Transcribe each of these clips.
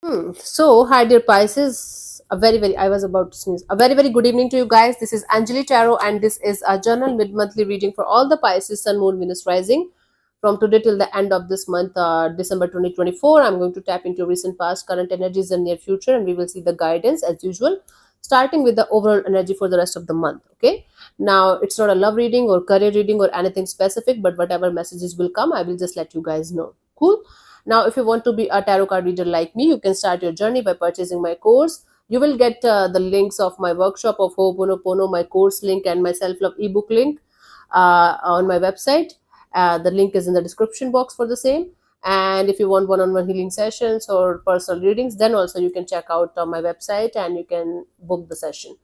So, hi dear Pisces, I was about to sneeze. A very, very good evening to you guys. This is Anjali Tarot, and this is a journal mid-monthly reading for all the Pisces, Sun, Moon, Venus, Rising. From today till the end of this month, December 2024, I'm going to tap into recent past, current energies, and near future, and we will see the guidance as usual, starting with the overall energy for the rest of the month. Okay, now it's not a love reading or career reading or anything specific, but whatever messages will come, I will just let you guys know. Cool. Now, if you want to be a tarot card reader like me, you can start your journey by purchasing my course. You will get the links of my workshop of Ho'oponopono, my course link, and my self love ebook link on my website. The link is in the description box for the same. And if you want one on one healing sessions or personal readings, then also you can check out my website and you can book the session.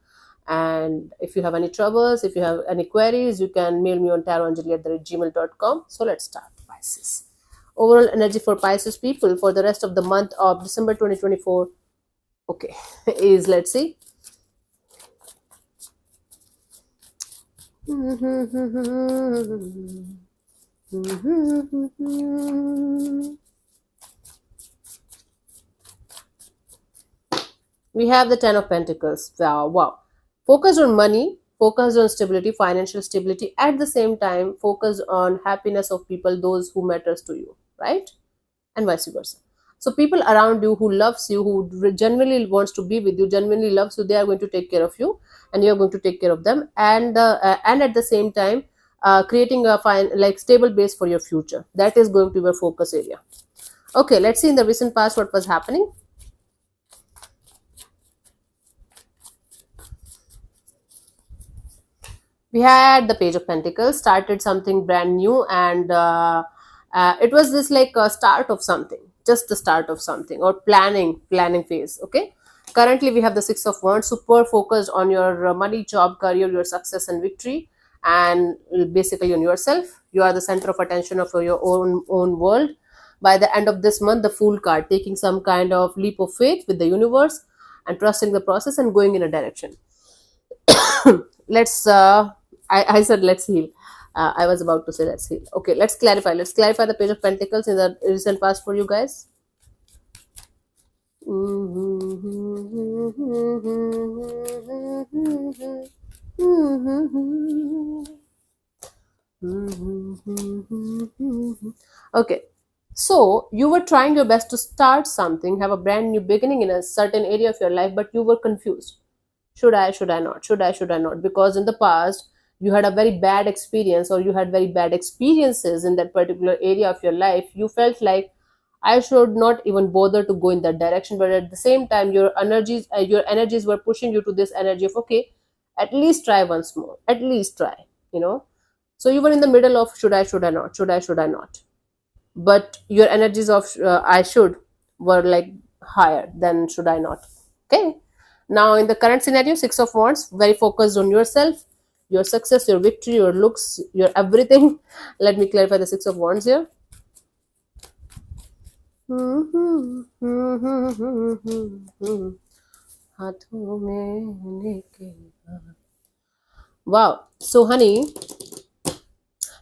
And if you have any troubles, if you have any queries, you can mail me on tarotanjali@gmail.com. So let's start, Pisces. Overall energy for Pisces people for the rest of the month of December 2024. Okay, is let's see. We have the Ten of Pentacles. Wow, wow. Focus on money, focus on stability, financial stability. At the same time, focus on happiness of people, those who matters to you, right? And vice versa. So people around you who loves you, who genuinely wants to be with you, genuinely loves you, they are going to take care of you, and you are going to take care of them. And at the same time, creating a fine like stable base for your future. That is going to be your focus area. Okay, let's see in the recent past what was happening. We had the Page of Pentacles, started something brand new, and it was this like a start of something, just the start of something, or planning phase. Okay, currently we have the Six of Wands, super focused on your money, job, career, your success and victory, and basically on yourself. You are the center of attention of your own world. By the end of this month, the Fool card, taking some kind of leap of faith with the universe and trusting the process and going in a direction. Let's I said let's heal. I was about to say let's heal. Okay, let's clarify the Page of Pentacles in the recent past for you guys. Okay, so you were trying your best to start something, have a brand new beginning in a certain area of your life, but you were confused. Should I not, should I not, because in the past you had a very bad experience, or you had very bad experiences in that particular area of your life. You felt like I should not even bother to go in that direction, but at the same time your energies were pushing you to this energy of, okay, at least try once more, at least try, you know. So you were in the middle of should I not, should I not, but your energies of I should were like higher than should I not. Okay, now in the current scenario, Six of Wands, very focused on yourself, your success, your victory, your looks, your everything. Let me clarify the Six of Wands here. Wow, so honey,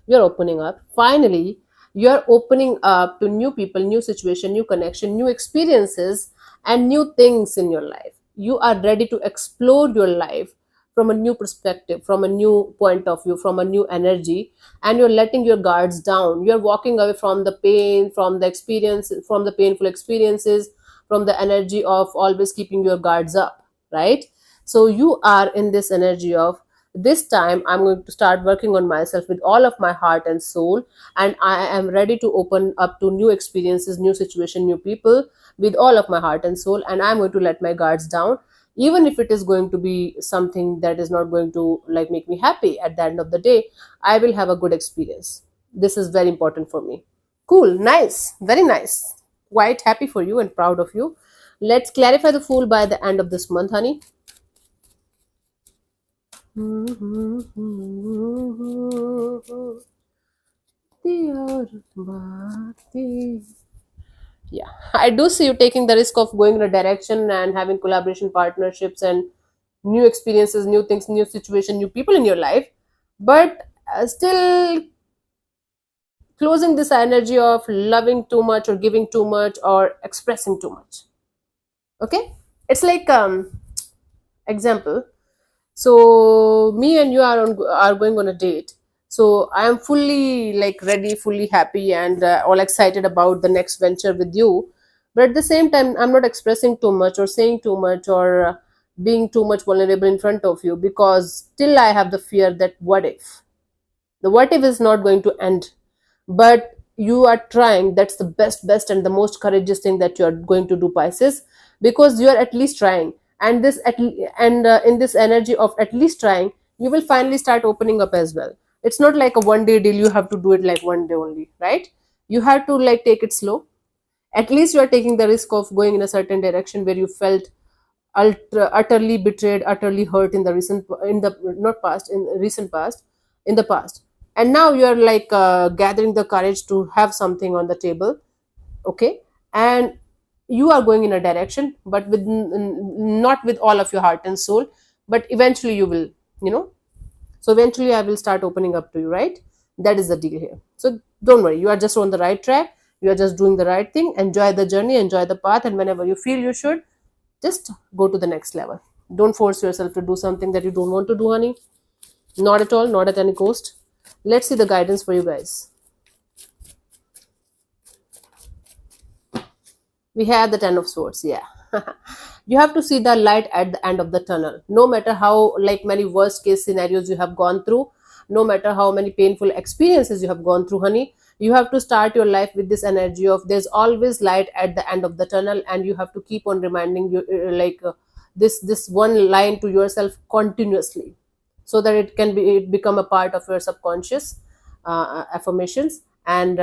you're opening up finally. You're opening up to new people, new situation, new connection, new experiences, and new things in your life. You are ready to explore your life from a new perspective, from a new point of view, from a new energy, and you're letting your guards down. You're walking away from the pain, from the experience, from the painful experiences, from the energy of always keeping your guards up, right? So you are in this energy of, this time I'm going to start working on myself with all of my heart and soul, and I am ready to open up to new experiences, new situation, new people with all of my heart and soul, and I'm going to let my guards down, even if it is going to be something that is not going to like make me happy. At the end of the day, I will have a good experience. This is very important for me. Cool, nice, very nice. Quite happy for you and proud of you. Let's clarify the Fool by the end of this month, honey. Yeah, I do see you taking the risk of going in a direction and having collaboration partnerships and new experiences, new things, new situation, new people in your life, but still closing this energy of loving too much or giving too much or expressing too much. Okay, it's like example. So me and you are going on a date. So I am fully like ready, fully happy, and all excited about the next venture with you. But at the same time, I'm not expressing too much or saying too much or being too much vulnerable in front of you, because still I have the fear that what if the what if is not going to end, but you are trying. That's the best and the most courageous thing that you are going to do, Pisces, because you are at least trying. And in this energy of at least trying, you will finally start opening up as well. It's not like a one day deal, you have to do it like one day only, right? You have to like take it slow. At least you are taking the risk of going in a certain direction where you felt utterly betrayed, utterly hurt in the recent, in the not past, in recent past, in the past. And now you are like gathering the courage to have something on the table, okay? And you are going in a direction, but with not with all of your heart and soul, but eventually you will, you know. So eventually I will start opening up to you, right? That is the deal here. So don't worry, you are just on the right track. You are just doing the right thing. Enjoy the journey, enjoy the path, and whenever you feel you should, just go to the next level. Don't force yourself to do something that you don't want to do, honey. Not at all, not at any cost. Let's see the guidance for you guys. We have the Ten of Swords, yeah. You have to see the light at the end of the tunnel. No matter how like many worst case scenarios you have gone through, no matter how many painful experiences you have gone through, honey, you have to start your life with this energy of there's always light at the end of the tunnel, and you have to keep on reminding you this one line to yourself continuously, so that it become a part of your subconscious affirmations. And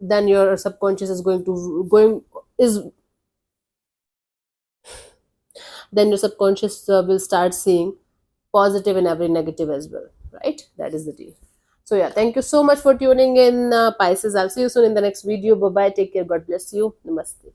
then your subconscious is going is then your subconscious will start seeing positive in every negative as well, right? That is the deal. So yeah, thank you so much for tuning in, Pisces. I'll see you soon in the next video. Bye bye, take care, God bless you, namaste.